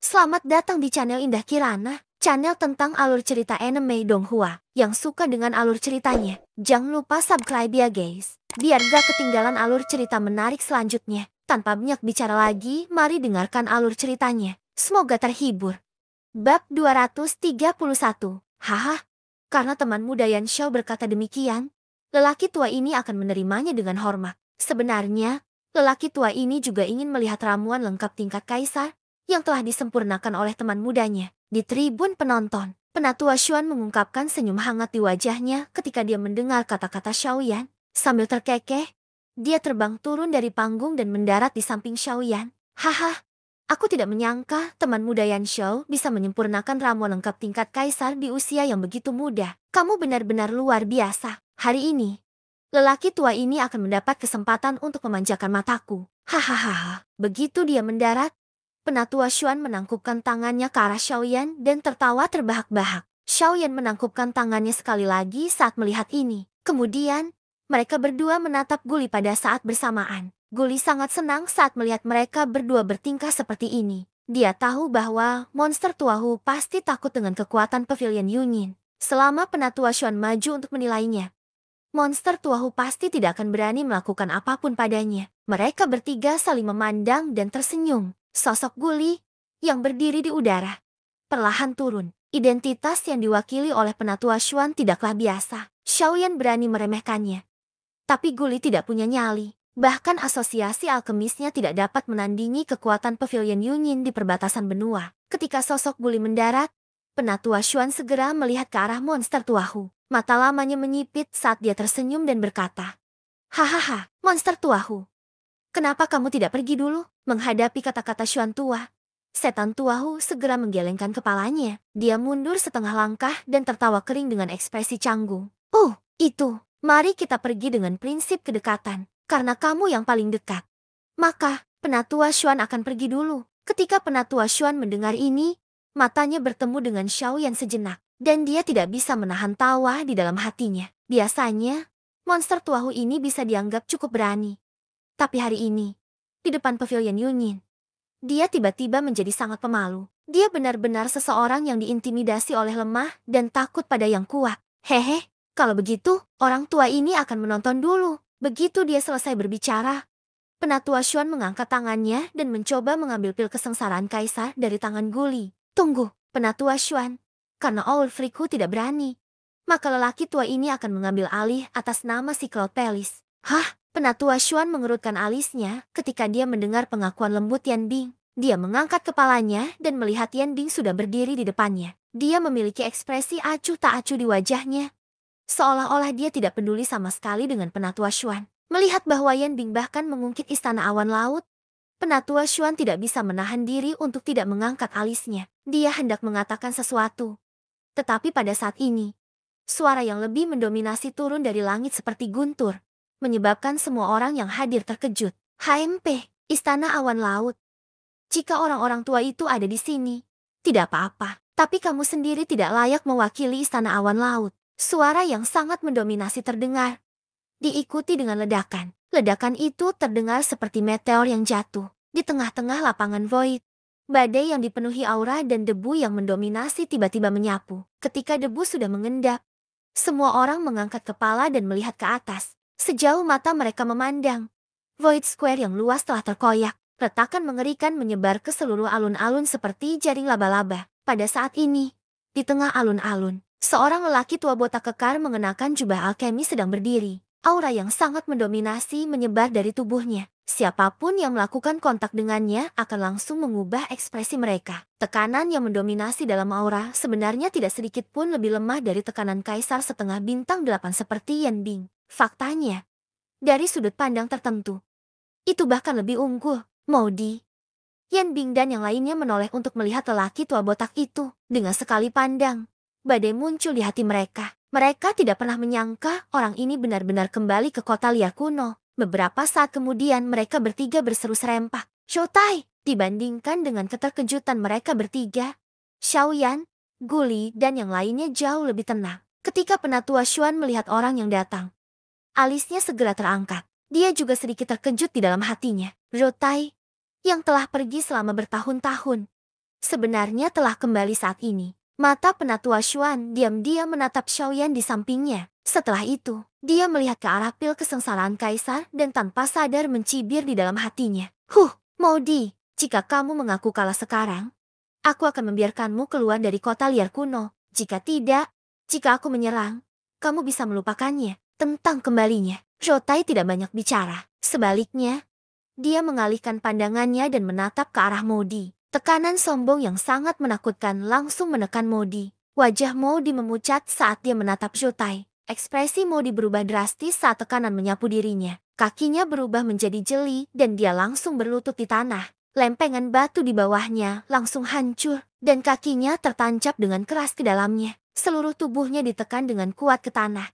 Selamat datang di channel Indah Kirana, channel tentang alur cerita anime Donghua. Yang suka dengan alur ceritanya, jangan lupa subscribe ya guys, biar gak ketinggalan alur cerita menarik selanjutnya. Tanpa banyak bicara lagi, mari dengarkan alur ceritanya. Semoga terhibur. Bab 231. Haha, karena temanmu Dayan Xiao berkata demikian, lelaki tua ini akan menerimanya dengan hormat. Sebenarnya, lelaki tua ini juga ingin melihat ramuan lengkap tingkat kaisar yang telah disempurnakan oleh teman mudanya. Di tribun penonton, Penatua Xuan mengungkapkan senyum hangat di wajahnya ketika dia mendengar kata-kata Xiaoyan. Sambil terkekeh, dia terbang turun dari panggung dan mendarat di samping Xiaoyan. Haha, aku tidak menyangka teman muda Yan Xiao bisa menyempurnakan ramuan lengkap tingkat kaisar di usia yang begitu muda. Kamu benar-benar luar biasa. Hari ini, lelaki tua ini akan mendapat kesempatan untuk memanjakan mataku. Hahaha. Begitu dia mendarat, Penatua Xuan menangkupkan tangannya ke arah Xiaoyan dan tertawa terbahak-bahak. Xiaoyan menangkupkan tangannya sekali lagi saat melihat ini. Kemudian, mereka berdua menatap Guli pada saat bersamaan. Guli sangat senang saat melihat mereka berdua bertingkah seperti ini. Dia tahu bahwa monster Tuahu pasti takut dengan kekuatan Pavilion Yunyin. Selama Penatua Xuan maju untuk menilainya, monster Tuahu pasti tidak akan berani melakukan apapun padanya. Mereka bertiga saling memandang dan tersenyum. Sosok Guli yang berdiri di udara perlahan turun. Identitas yang diwakili oleh Penatua Xuan tidaklah biasa. Xiaoyan berani meremehkannya. Tapi Guli tidak punya nyali. Bahkan asosiasi alkemisnya tidak dapat menandingi kekuatan Pavilion Yunyin di perbatasan benua. Ketika sosok Guli mendarat, Penatua Xuan segera melihat ke arah monster Tuahu. Mata lamanya menyipit saat dia tersenyum dan berkata, "Hahaha, monster Tuahu. Kenapa kamu tidak pergi dulu?" Menghadapi kata-kata Xuan tua, setan Tuahu segera menggelengkan kepalanya. Dia mundur setengah langkah dan tertawa kering dengan ekspresi canggung. Itu. Mari kita pergi dengan prinsip kedekatan. Karena kamu yang paling dekat, maka Penatua Xuan akan pergi dulu." Ketika Penatua Xuan mendengar ini, matanya bertemu dengan Xiaoyan sejenak. Dan dia tidak bisa menahan tawa di dalam hatinya. Biasanya, monster Tuahu ini bisa dianggap cukup berani. Tapi hari ini, di depan Pavilion Yunyin, dia tiba-tiba menjadi sangat pemalu. Dia benar-benar seseorang yang diintimidasi oleh lemah dan takut pada yang kuat. Hehe, kalau begitu, orang tua ini akan menonton dulu. Begitu dia selesai berbicara, Penatua Xuan mengangkat tangannya dan mencoba mengambil pil kesengsaraan kaisar dari tangan Guli. Tunggu, Penatua Xuan. Karena Owl Freakhu tidak berani, maka lelaki tua ini akan mengambil alih atas nama si Cloud Palace. Hah? Penatua Xuan mengerutkan alisnya ketika dia mendengar pengakuan lembut Yan Bing. Dia mengangkat kepalanya dan melihat Yan Bing sudah berdiri di depannya. Dia memiliki ekspresi acuh tak acuh di wajahnya, seolah-olah dia tidak peduli sama sekali dengan Penatua Xuan. Melihat bahwa Yan Bing bahkan mengungkit istana awan laut, Penatua Xuan tidak bisa menahan diri untuk tidak mengangkat alisnya. Dia hendak mengatakan sesuatu. Tetapi pada saat ini, suara yang lebih mendominasi turun dari langit seperti guntur, menyebabkan semua orang yang hadir terkejut. HMP, Istana Awan Laut. Jika orang-orang tua itu ada di sini, tidak apa-apa. Tapi kamu sendiri tidak layak mewakili Istana Awan Laut. Suara yang sangat mendominasi terdengar, diikuti dengan ledakan. Ledakan itu terdengar seperti meteor yang jatuh di tengah-tengah lapangan void. Badai yang dipenuhi aura dan debu yang mendominasi tiba-tiba menyapu. Ketika debu sudah mengendap, semua orang mengangkat kepala dan melihat ke atas. Sejauh mata mereka memandang, Void Square yang luas telah terkoyak. Retakan mengerikan menyebar ke seluruh alun-alun seperti jaring laba-laba. Pada saat ini, di tengah alun-alun, seorang lelaki tua botak kekar mengenakan jubah alkemi sedang berdiri. Aura yang sangat mendominasi menyebar dari tubuhnya. Siapapun yang melakukan kontak dengannya akan langsung mengubah ekspresi mereka. Tekanan yang mendominasi dalam aura sebenarnya tidak sedikit pun lebih lemah dari tekanan kaisar setengah bintang 8 seperti Yan Bing. Faktanya, dari sudut pandang tertentu, itu bahkan lebih unggul. Maudi, Yan Bing dan yang lainnya menoleh untuk melihat lelaki tua botak itu. Dengan sekali pandang, badai muncul di hati mereka. Mereka tidak pernah menyangka orang ini benar-benar kembali ke kota liar kuno. Beberapa saat kemudian mereka bertiga berseru serempak, "Shoutai!" Dibandingkan dengan keterkejutan mereka bertiga, Xiaoyan, Guli, dan yang lainnya jauh lebih tenang. Ketika Penatua Xuan melihat orang yang datang, alisnya segera terangkat. Dia juga sedikit terkejut di dalam hatinya. Rotai, yang telah pergi selama bertahun-tahun, sebenarnya telah kembali saat ini. Mata penatua Xuan diam-diam menatap Xiaoyan di sampingnya. Setelah itu, dia melihat ke arah pil kesengsaraan kaisar dan tanpa sadar mencibir di dalam hatinya. Maudi, jika kamu mengaku kalah sekarang, aku akan membiarkanmu keluar dari kota liar kuno. Jika tidak, jika aku menyerang, kamu bisa melupakannya. Tentang kembalinya, Zhou Tai tidak banyak bicara. Sebaliknya, dia mengalihkan pandangannya dan menatap ke arah Maudi. Tekanan sombong yang sangat menakutkan langsung menekan Maudi. Wajah Maudi memucat saat dia menatap Zhou Tai. Ekspresi Maudi berubah drastis saat tekanan menyapu dirinya. Kakinya berubah menjadi jeli dan dia langsung berlutut di tanah. Lempengan batu di bawahnya langsung hancur dan kakinya tertancap dengan keras ke dalamnya. Seluruh tubuhnya ditekan dengan kuat ke tanah.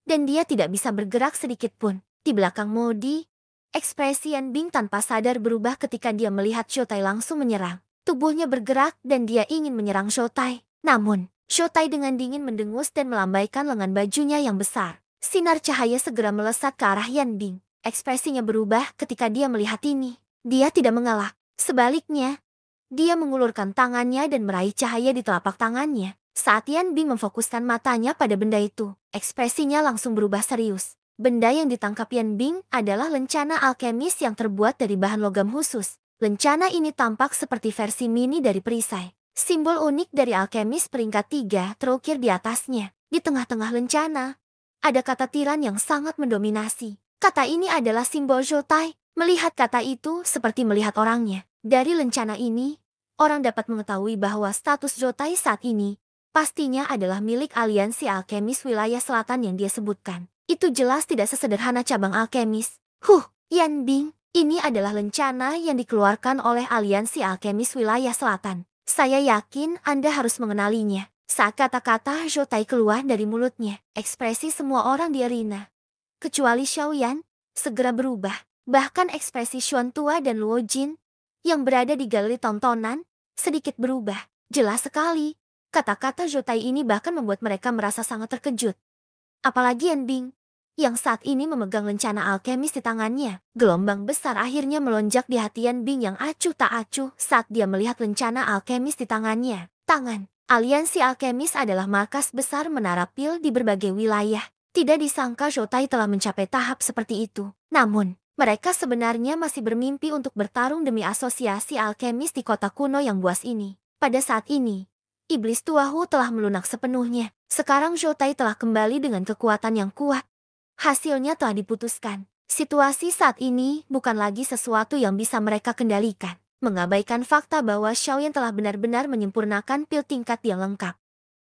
Dan dia tidak bisa bergerak sedikit pun. Di belakang Maudi, ekspresi Yan Bing tanpa sadar berubah ketika dia melihat Zhou Tai langsung menyerang. Tubuhnya bergerak dan dia ingin menyerang Zhou Tai. Namun, Zhou Tai dengan dingin mendengus dan melambaikan lengan bajunya yang besar. Sinar cahaya segera melesat ke arah Yan Bing. Ekspresinya berubah ketika dia melihat ini. Dia tidak mengelak. Sebaliknya, dia mengulurkan tangannya dan meraih cahaya di telapak tangannya. Saat Yan Bing memfokuskan matanya pada benda itu, ekspresinya langsung berubah serius. Benda yang ditangkap Yan Bing adalah lencana alkemis yang terbuat dari bahan logam khusus. Lencana ini tampak seperti versi mini dari perisai. Simbol unik dari alkemis peringkat 3 terukir di atasnya. Di tengah-tengah lencana, ada kata tiran yang sangat mendominasi. Kata ini adalah simbol Zhou Tai. Melihat kata itu seperti melihat orangnya. Dari lencana ini, orang dapat mengetahui bahwa status Zhou Tai saat ini pastinya adalah milik aliansi alkemis wilayah selatan yang dia sebutkan. Itu jelas tidak sesederhana cabang alkemis. Yan Bing, ini adalah lencana yang dikeluarkan oleh aliansi alkemis wilayah selatan. Saya yakin Anda harus mengenalinya. Saat kata-kata Zhou Tai keluar dari mulutnya, ekspresi semua orang di arena, kecuali Xiaoyan, segera berubah. Bahkan ekspresi Xuan Tua dan Luo Jin, yang berada di galeri tontonan, sedikit berubah. Jelas sekali, kata-kata Zhou Tai ini bahkan membuat mereka merasa sangat terkejut. Apalagi Yan Bing, yang saat ini memegang lencana alkemis di tangannya. Gelombang besar akhirnya melonjak di hati Yan Bing yang acuh tak acuh saat dia melihat lencana alkemis di tangannya. Tangan, aliansi alkemis adalah markas besar menara pil di berbagai wilayah. Tidak disangka Zhou Tai telah mencapai tahap seperti itu. Namun, mereka sebenarnya masih bermimpi untuk bertarung demi asosiasi alkemis di kota kuno yang buas ini. Pada saat ini, iblis Tuahu telah melunak sepenuhnya. Sekarang Zhou Tai telah kembali dengan kekuatan yang kuat. Hasilnya telah diputuskan. Situasi saat ini bukan lagi sesuatu yang bisa mereka kendalikan. Mengabaikan fakta bahwa Xiaoyan telah benar-benar menyempurnakan pil tingkat yang lengkap.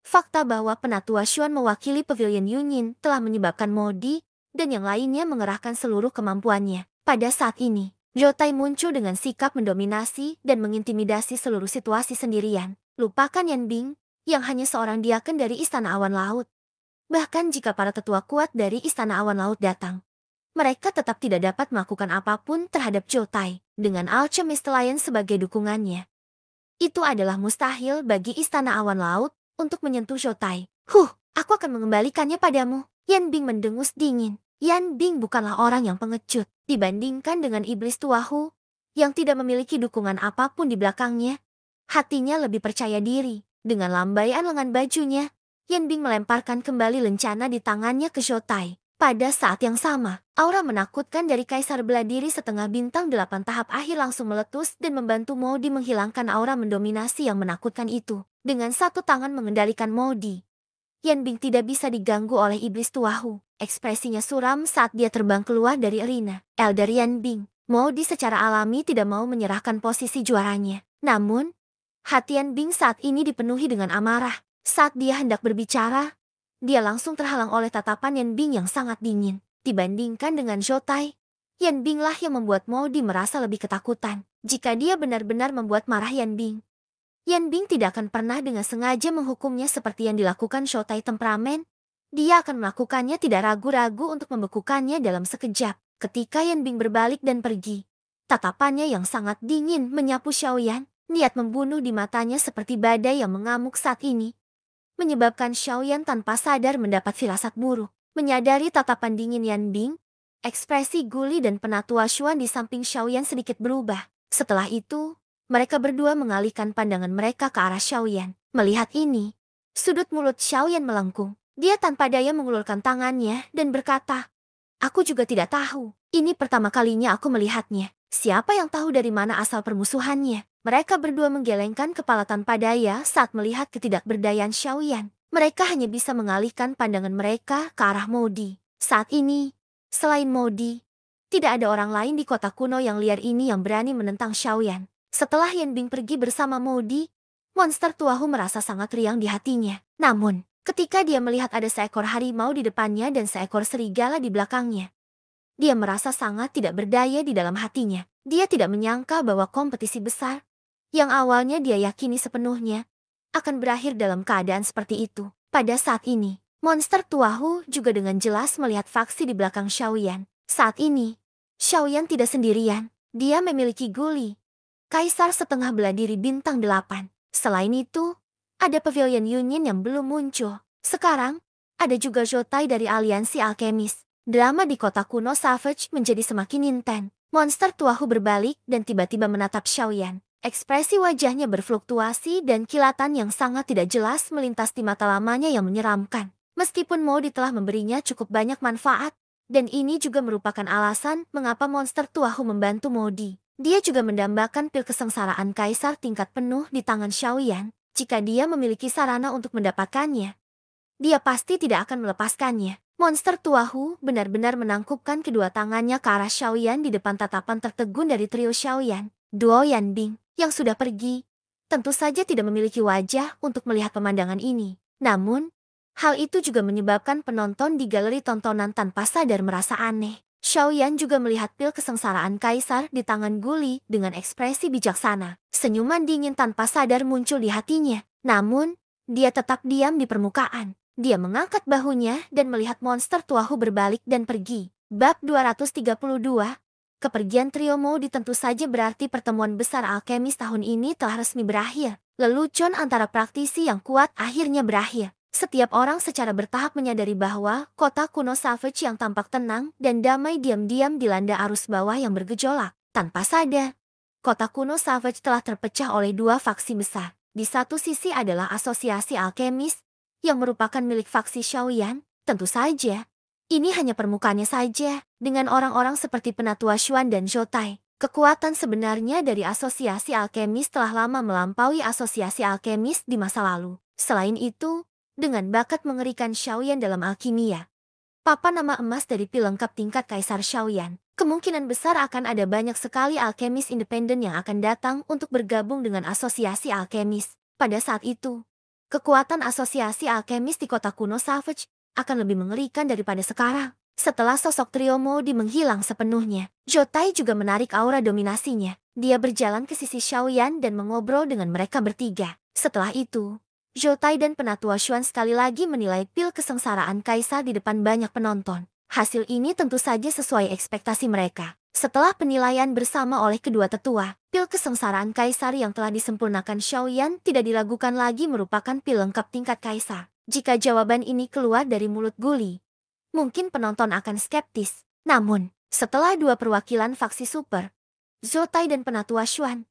Fakta bahwa penatua Xuan mewakili Pavilion Yunyin telah menyebabkan Maudi dan yang lainnya mengerahkan seluruh kemampuannya. Pada saat ini, Zhou Tai muncul dengan sikap mendominasi dan mengintimidasi seluruh situasi sendirian. Lupakan Yan Bing, yang hanya seorang diaken dari Istana Awan Laut. Bahkan jika para tetua kuat dari Istana Awan Laut datang, mereka tetap tidak dapat melakukan apapun terhadap Zhou Tai dengan Alchemist Lion sebagai dukungannya. Itu adalah mustahil bagi Istana Awan Laut untuk menyentuh Zhou Tai. Aku akan mengembalikannya padamu. Yan Bing mendengus dingin. Yan Bing bukanlah orang yang pengecut dibandingkan dengan iblis Tuahu yang tidak memiliki dukungan apapun di belakangnya. Hatinya lebih percaya diri. Dengan lambaian lengan bajunya, Yan Bing melemparkan kembali lencana di tangannya ke Zhou Tai. Pada saat yang sama, aura menakutkan dari Kaisar Beladiri setengah bintang 8 tahap akhir langsung meletus dan membantu Maudi menghilangkan aura mendominasi yang menakutkan itu. Dengan satu tangan mengendalikan Maudi, Yan Bing tidak bisa diganggu oleh iblis Tuahu. Ekspresinya suram saat dia terbang keluar dari arena. Elder Yan Bing, Maudi secara alami tidak mau menyerahkan posisi juaranya. Namun, hati Yan Bing saat ini dipenuhi dengan amarah. Saat dia hendak berbicara, dia langsung terhalang oleh tatapan Yan Bing yang sangat dingin. Dibandingkan dengan Zhou Tai, Yan Bing lah yang membuat Maudi merasa lebih ketakutan. Jika dia benar-benar membuat marah Yan Bing, Yan Bing tidak akan pernah dengan sengaja menghukumnya seperti yang dilakukan Zhou Tai temperamen. Dia akan melakukannya tidak ragu-ragu untuk membekukannya dalam sekejap. Ketika Yan Bing berbalik dan pergi, tatapannya yang sangat dingin menyapu Xiaoyan. Niat membunuh di matanya seperti badai yang mengamuk saat ini, menyebabkan Xiaoyan tanpa sadar mendapat firasat buruk. Menyadari tatapan dingin Yan Bing, ekspresi Guli dan penatua Xuan di samping Xiaoyan sedikit berubah. Setelah itu, Mereka berdua mengalihkan pandangan mereka ke arah Xiaoyan. Melihat ini, sudut mulut Xiaoyan melengkung. Dia tanpa daya mengulurkan tangannya dan berkata, "Aku juga tidak tahu. Ini pertama kalinya aku melihatnya. Siapa yang tahu dari mana asal permusuhannya?" Mereka berdua menggelengkan kepala tanpa daya saat melihat ketidakberdayaan Xiaoyan. Mereka hanya bisa mengalihkan pandangan mereka ke arah Modi. Saat ini, selain Modi, tidak ada orang lain di kota kuno yang liar ini yang berani menentang Xiaoyan. Setelah Yan Bing pergi bersama Modi, monster Tuahu merasa sangat riang di hatinya. Namun, ketika dia melihat ada seekor harimau di depannya dan seekor serigala di belakangnya, dia merasa sangat tidak berdaya di dalam hatinya. Dia tidak menyangka bahwa kompetisi besar, yang awalnya dia yakini sepenuhnya, akan berakhir dalam keadaan seperti itu. Pada saat ini, monster Tuahu juga dengan jelas melihat faksi di belakang Xiaoyan. Saat ini, Xiaoyan tidak sendirian. Dia memiliki Guli, Kaisar setengah bela diri bintang 8. Selain itu, ada Pavilion Union yang belum muncul. Sekarang, ada juga Jotai dari Aliansi Alkemis. Drama di kota kuno Savage menjadi semakin intens. Monster Tuahu berbalik dan tiba-tiba menatap Xiaoyan. Ekspresi wajahnya berfluktuasi dan kilatan yang sangat tidak jelas melintas di mata lamanya yang menyeramkan. Meskipun Modi telah memberinya cukup banyak manfaat, dan ini juga merupakan alasan mengapa monster Tuahu membantu Modi. Dia juga mendambakan pil kesengsaraan kaisar tingkat penuh di tangan Xiaoyan. Jika dia memiliki sarana untuk mendapatkannya, dia pasti tidak akan melepaskannya. Monster Tuahu benar-benar menangkupkan kedua tangannya ke arah Xiaoyan di depan tatapan tertegun dari trio Xiaoyan. Duo Yan Bing, yang sudah pergi, tentu saja tidak memiliki wajah untuk melihat pemandangan ini. Namun, hal itu juga menyebabkan penonton di galeri tontonan tanpa sadar merasa aneh. Xiaoyan juga melihat pil kesengsaraan kaisar di tangan Guli dengan ekspresi bijaksana. Senyuman dingin tanpa sadar muncul di hatinya. Namun, dia tetap diam di permukaan. Dia mengangkat bahunya dan melihat monster Tuahu berbalik dan pergi. Bab 232. Kepergian trio Modi tentu saja berarti pertemuan besar alkemis tahun ini telah resmi berakhir. Lelucon antara praktisi yang kuat akhirnya berakhir. Setiap orang secara bertahap menyadari bahwa kota kuno Savage yang tampak tenang dan damai diam-diam dilanda arus bawah yang bergejolak. Tanpa sadar, kota kuno Savage telah terpecah oleh dua faksi besar. Di satu sisi adalah asosiasi alkemis, yang merupakan milik faksi Xiaoyan. Tentu saja, ini hanya permukaannya saja, dengan orang-orang seperti Penatua Xuan dan Jotai. Kekuatan sebenarnya dari asosiasi alkemis telah lama melampaui asosiasi alkemis di masa lalu. Selain itu, dengan bakat mengerikan Xiaoyan dalam alkimia, papan nama emas dari pil lengkap tingkat Kaisar Xiaoyan, kemungkinan besar akan ada banyak sekali alkemis independen yang akan datang untuk bergabung dengan asosiasi alkemis. Pada saat itu, kekuatan asosiasi alkemis di kota kuno Savage akan lebih mengerikan daripada sekarang. Setelah sosok trio Modi menghilang sepenuhnya, Jotai juga menarik aura dominasinya. Dia berjalan ke sisi Xiaoyan dan mengobrol dengan mereka bertiga. Setelah itu, Jotai dan Penatua Xuan sekali lagi menilai pil kesengsaraan kaisar di depan banyak penonton. Hasil ini tentu saja sesuai ekspektasi mereka. Setelah penilaian bersama oleh kedua tetua, pil kesengsaraan kaisar yang telah disempurnakan Xiaoyan tidak diragukan lagi merupakan pil lengkap tingkat kaisar. Jika jawaban ini keluar dari mulut Guli, mungkin penonton akan skeptis. Namun, setelah dua perwakilan faksi super, Jotai dan Penatua Xuan,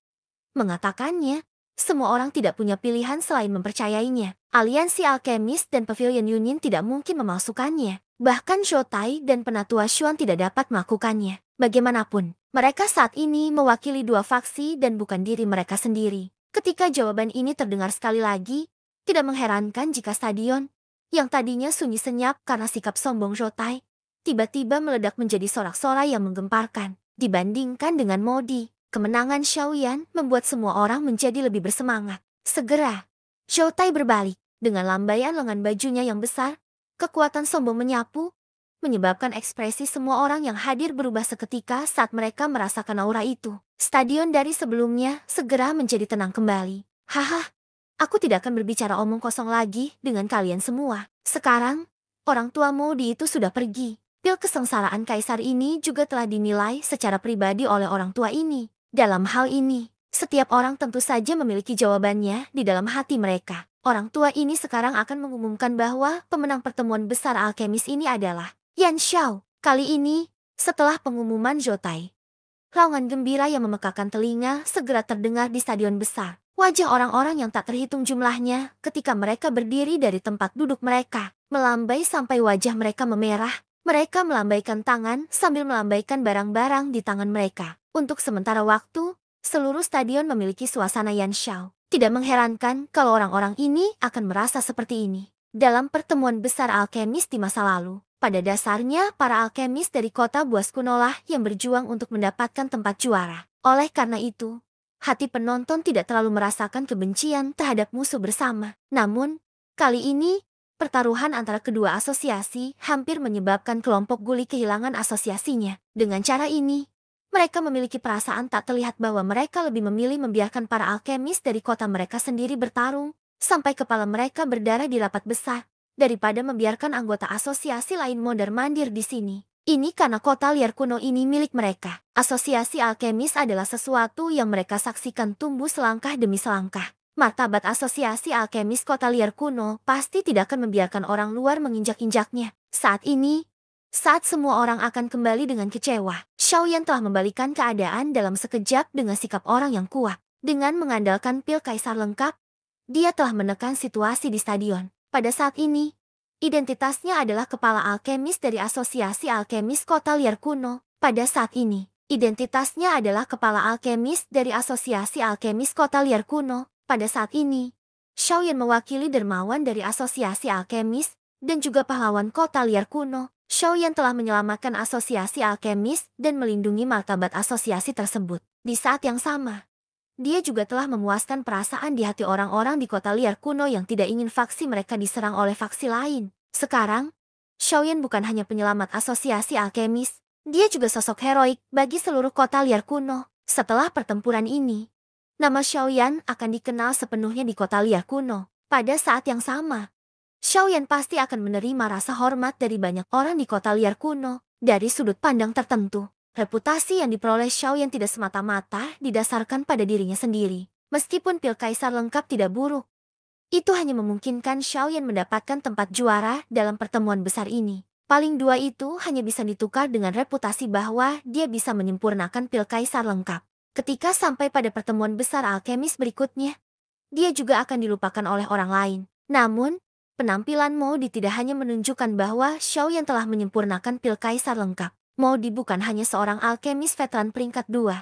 mengatakannya, semua orang tidak punya pilihan selain mempercayainya. Aliansi Alkemis dan Pavilion Union tidak mungkin memalsukannya. Bahkan Jotai dan Penatua Xuan tidak dapat melakukannya. Bagaimanapun, mereka saat ini mewakili dua faksi dan bukan diri mereka sendiri. Ketika jawaban ini terdengar sekali lagi, tidak mengherankan jika stadion, yang tadinya sunyi senyap karena sikap sombong Jotai, tiba-tiba meledak menjadi sorak-sorai yang menggemparkan. Dibandingkan dengan Modi, kemenangan Xiaoyan membuat semua orang menjadi lebih bersemangat. Segera, Jotai berbalik. Dengan lambaian lengan bajunya yang besar, kekuatan sombong menyapu, menyebabkan ekspresi semua orang yang hadir berubah seketika saat mereka merasakan aura itu. Stadion dari sebelumnya segera menjadi tenang kembali. Haha, aku tidak akan berbicara omong kosong lagi dengan kalian semua. Sekarang, orang tua Modi itu sudah pergi. Pil kesengsaraan kaisar ini juga telah dinilai secara pribadi oleh orang tua ini. Dalam hal ini, setiap orang tentu saja memiliki jawabannya di dalam hati mereka. Orang tua ini sekarang akan mengumumkan bahwa pemenang pertemuan besar alkemis ini adalah Yan Xiao. Kali ini, setelah pengumuman Jotai, Raungan gembira yang memekakan telinga segera terdengar di stadion besar. Wajah orang-orang yang tak terhitung jumlahnya ketika mereka berdiri dari tempat duduk mereka melambai sampai wajah mereka memerah. Mereka melambaikan tangan sambil melambaikan barang-barang di tangan mereka. Untuk sementara waktu, seluruh stadion memiliki suasana Yanshao. Tidak mengherankan kalau orang-orang ini akan merasa seperti ini. Dalam pertemuan besar alkemis di masa lalu, pada dasarnya para alkemis dari kota buas kunolah yang berjuang untuk mendapatkan tempat juara. Oleh karena itu, hati penonton tidak terlalu merasakan kebencian terhadap musuh bersama. Namun, kali ini, pertaruhan antara kedua asosiasi hampir menyebabkan kelompok Guli kehilangan asosiasinya. Dengan cara ini, mereka memiliki perasaan tak terlihat bahwa mereka lebih memilih membiarkan para alkemis dari kota mereka sendiri bertarung, sampai kepala mereka berdarah di rapat besar, daripada membiarkan anggota asosiasi lain mondar-mandir di sini. Ini karena kota liar kuno ini milik mereka. Asosiasi alkemis adalah sesuatu yang mereka saksikan tumbuh selangkah demi selangkah. Martabat asosiasi alkemis kota liar kuno pasti tidak akan membiarkan orang luar menginjak-injaknya. Saat ini, saat semua orang akan kembali dengan kecewa, Xiaoyan telah membalikan keadaan dalam sekejap dengan sikap orang yang kuat. Dengan mengandalkan pil kaisar lengkap, dia telah menekan situasi di stadion. Pada saat ini, identitasnya adalah kepala alkemis dari asosiasi alkemis kota liar kuno. Pada saat ini, identitasnya adalah kepala alkemis dari asosiasi alkemis kota liar kuno. Pada saat ini, Xiaoyan mewakili dermawan dari asosiasi alkemis dan juga pahlawan kota liar kuno. Xiaoyan telah menyelamatkan asosiasi alkemis dan melindungi martabat asosiasi tersebut. Di saat yang sama, dia juga telah memuaskan perasaan di hati orang-orang di kota liar kuno yang tidak ingin faksi mereka diserang oleh faksi lain. Sekarang, Xiaoyan bukan hanya penyelamat asosiasi alkemis, dia juga sosok heroik bagi seluruh kota liar kuno. Setelah pertempuran ini, nama Xiaoyan akan dikenal sepenuhnya di kota liar kuno. Pada saat yang sama, Xiaoyan pasti akan menerima rasa hormat dari banyak orang di kota liar kuno. Dari sudut pandang tertentu, reputasi yang diperoleh Xiaoyan tidak semata-mata didasarkan pada dirinya sendiri. Meskipun pil kaisar lengkap tidak buruk, itu hanya memungkinkan Xiaoyan mendapatkan tempat juara dalam pertemuan besar ini. Paling dua itu hanya bisa ditukar dengan reputasi bahwa dia bisa menyempurnakan pil kaisar lengkap. Ketika sampai pada pertemuan besar alkemis berikutnya, dia juga akan dilupakan oleh orang lain. Namun, penampilan Modi tidak hanya menunjukkan bahwa Xiaoyan telah menyempurnakan pil kaisar lengkap. Modi bukan hanya seorang alkemis veteran peringkat 2.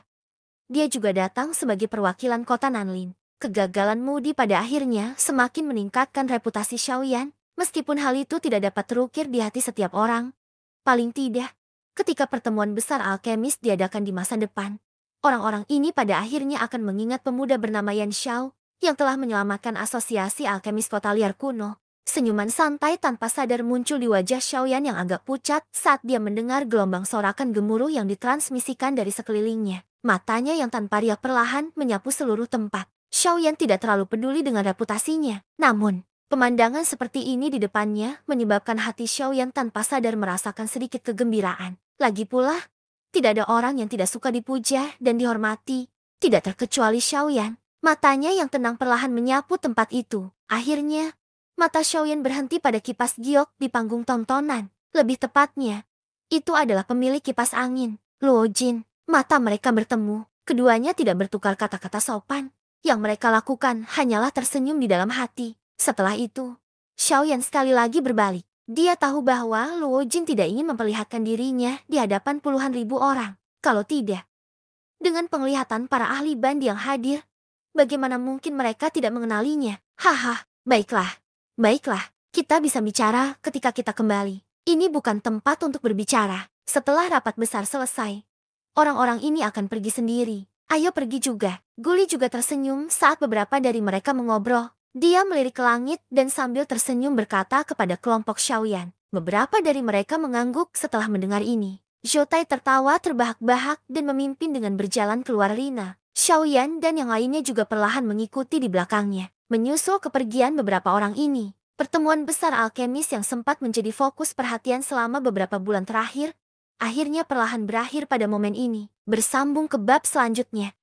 Dia juga datang sebagai perwakilan kota Nanlin. Kegagalan Modi pada akhirnya semakin meningkatkan reputasi Xiaoyan, meskipun hal itu tidak dapat terukir di hati setiap orang. Paling tidak, ketika pertemuan besar alkemis diadakan di masa depan, orang-orang ini pada akhirnya akan mengingat pemuda bernama Yan Xiao yang telah menyelamatkan asosiasi alkemis kota liar kuno. Senyuman santai tanpa sadar muncul di wajah Xiaoyan yang agak pucat saat dia mendengar gelombang sorakan gemuruh yang ditransmisikan dari sekelilingnya. Matanya yang tanpa riak perlahan menyapu seluruh tempat. Xiaoyan tidak terlalu peduli dengan reputasinya. Namun, pemandangan seperti ini di depannya menyebabkan hati Xiaoyan tanpa sadar merasakan sedikit kegembiraan. Lagi pula, tidak ada orang yang tidak suka dipuja dan dihormati, tidak terkecuali Xiaoyan. Matanya yang tenang perlahan menyapu tempat itu. Akhirnya, mata Xiaoyan berhenti pada kipas giok di panggung tontonan. Lebih tepatnya, itu adalah pemilik kipas angin, Luo Jin. Mata mereka bertemu, keduanya tidak bertukar kata-kata sopan. Yang mereka lakukan hanyalah tersenyum di dalam hati. Setelah itu, Xiaoyan sekali lagi berbalik. Dia tahu bahwa Luo Jin tidak ingin memperlihatkan dirinya di hadapan puluhan ribu orang. Kalau tidak, dengan penglihatan para ahli bandi yang hadir, bagaimana mungkin mereka tidak mengenalinya? Haha, baiklah. Baiklah, kita bisa bicara ketika kita kembali. Ini bukan tempat untuk berbicara. Setelah rapat besar selesai, orang-orang ini akan pergi sendiri. Ayo pergi juga. Guli juga tersenyum saat beberapa dari mereka mengobrol. Dia melirik ke langit dan sambil tersenyum berkata kepada kelompok Xiaoyan. Beberapa dari mereka mengangguk setelah mendengar ini. Zhoutai tertawa terbahak-bahak dan memimpin dengan berjalan keluar arena. Xiaoyan dan yang lainnya juga perlahan mengikuti di belakangnya. Menyusul kepergian beberapa orang ini, pertemuan besar alkemis yang sempat menjadi fokus perhatian selama beberapa bulan terakhir, akhirnya perlahan berakhir pada momen ini. Bersambung ke bab selanjutnya.